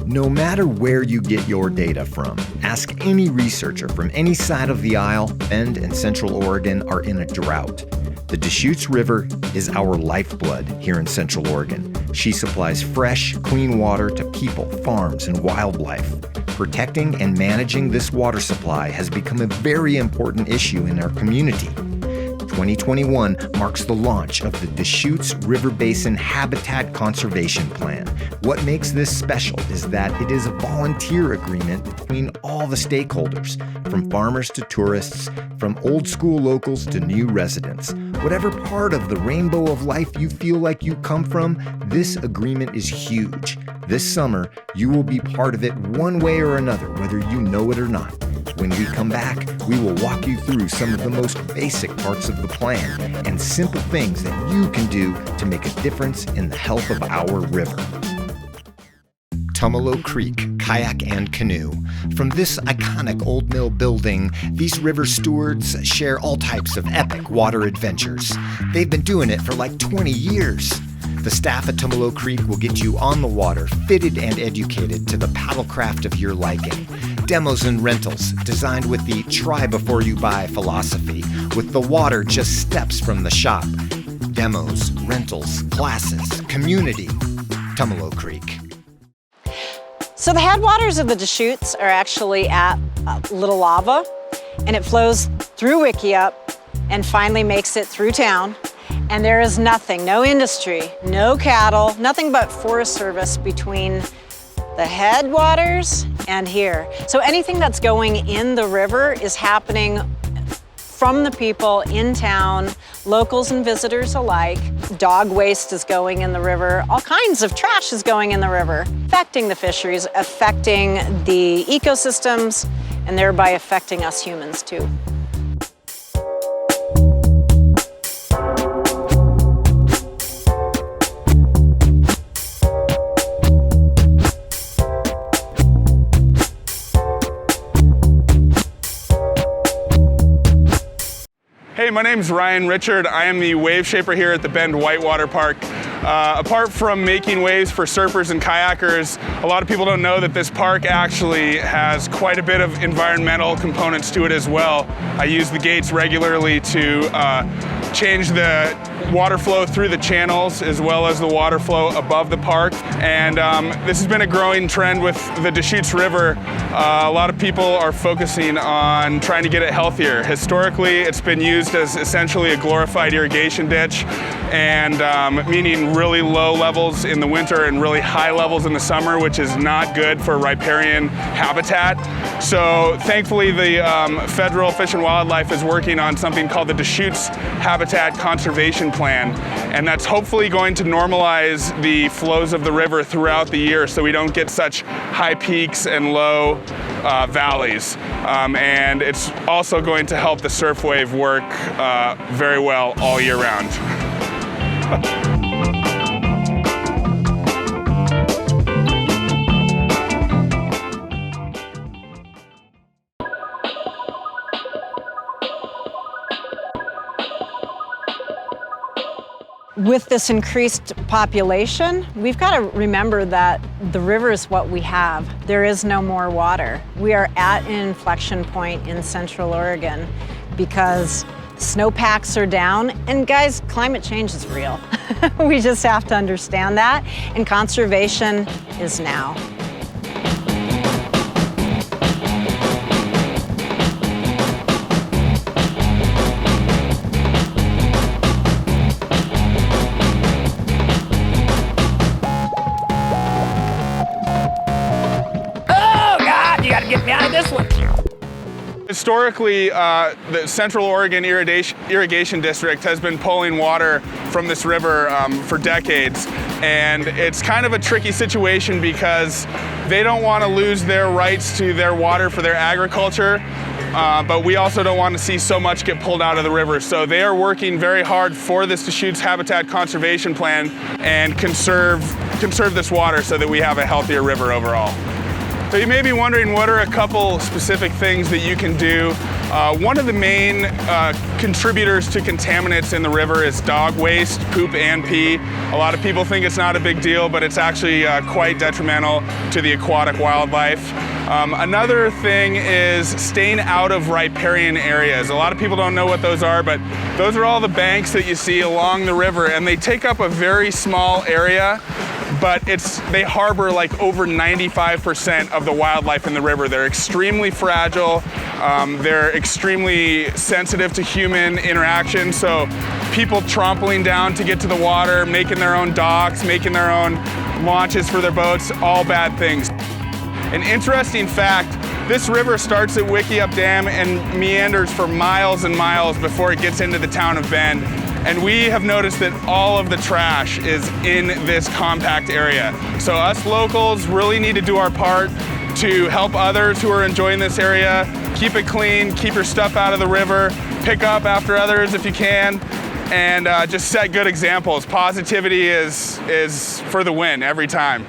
No matter where you get your data from, ask any researcher from any side of the aisle, Bend and Central Oregon are in a drought. The Deschutes River is our lifeblood here in Central Oregon. She supplies fresh, clean water to people, farms, and wildlife. Protecting and managing this water supply has become a very important issue in our community. 2021 marks the launch of the Deschutes River Basin Habitat Conservation Plan. What makes this special is that it is a volunteer agreement between all the stakeholders, from farmers to tourists, from old school locals to new residents. Whatever part of the rainbow of life you feel like you come from, this agreement is huge. This summer, you will be part of it one way or another, whether you know it or not. When we come back, we will walk you through some of the most basic parts of the plan and simple things that you can do to make a difference in the health of our river. Tumalo Creek, Kayak and Canoe. From this iconic old mill building, these river stewards share all types of epic water adventures. They've been doing it for like 20 years. The staff at Tumalo Creek will get you on the water, fitted and educated to the paddlecraft of your liking. Demos and rentals designed with the try before you buy philosophy, with the water just steps from the shop. Demos, rentals, classes, community. Tumalo Creek. So the headwaters of the Deschutes are actually at Little Lava, and it flows through Wickiup and finally makes it through town. And there is nothing, no industry, no cattle, nothing but Forest Service between the headwaters and here. So anything that's going in the river is happening from the people in town, locals and visitors alike. Dog waste is going in the river. All kinds of trash is going in the river, affecting the fisheries, affecting the ecosystems, and thereby affecting us humans too. Hey, my name's Ryan Richard. I am the wave shaper here at the Bend Whitewater Park. Apart from making waves for surfers and kayakers, a lot of people don't know that this park actually has quite a bit of environmental components to it as well. I use the gates regularly to change the water flow through the channels as well as the water flow above the park. And this has been a growing trend with the Deschutes River. A lot of people are focusing on trying to get it healthier. Historically, it's been used as essentially a glorified irrigation ditch, and meaning really low levels in the winter and really high levels in the summer, which is not good for riparian habitat. So thankfully, the Federal Fish and Wildlife is working on something called the Deschutes Habitat Conservation Plan, and that's hopefully going to normalize the flows of the river throughout the year so we don't get such high peaks and low valleys. And it's also going to help the surf wave work very well all year round. With this increased population, we've got to remember that the river is what we have. There is no more water. We are at an inflection point in Central Oregon because snowpacks are down, and guys, climate change is real. We just have to understand that, and conservation is now. Get me out of this one. Historically, the Central Oregon Irrigation District has been pulling water from this river for decades, and it's kind of a tricky situation because they don't want to lose their rights to their water for their agriculture, but we also don't want to see so much get pulled out of the river. So they are working very hard for this Deschutes Habitat Conservation Plan and conserve this water so that we have a healthier river overall. So you may be wondering, what are a couple specific things that you can do One of the main contributors to contaminants in the river is dog waste, poop and pee. A lot of people think it's not a big deal, but it's actually quite detrimental to the aquatic wildlife. Another thing is staying out of riparian areas. A lot of people don't know what those are, but those are all the banks that you see along the river, and they take up a very small area, but they harbor like over 95% of the wildlife in the river. They're extremely fragile. They're extremely sensitive to human interaction, so people trampling down to get to the water, making their own docks, making their own launches for their boats, all bad things. An interesting fact, this river starts at Wickiup Dam and meanders for miles and miles before it gets into the town of Bend. And we have noticed that all of the trash is in this compact area. So us locals really need to do our part to help others who are enjoying this area. Keep it clean, keep your stuff out of the river, pick up after others if you can, and just set good examples. Positivity is for the win every time.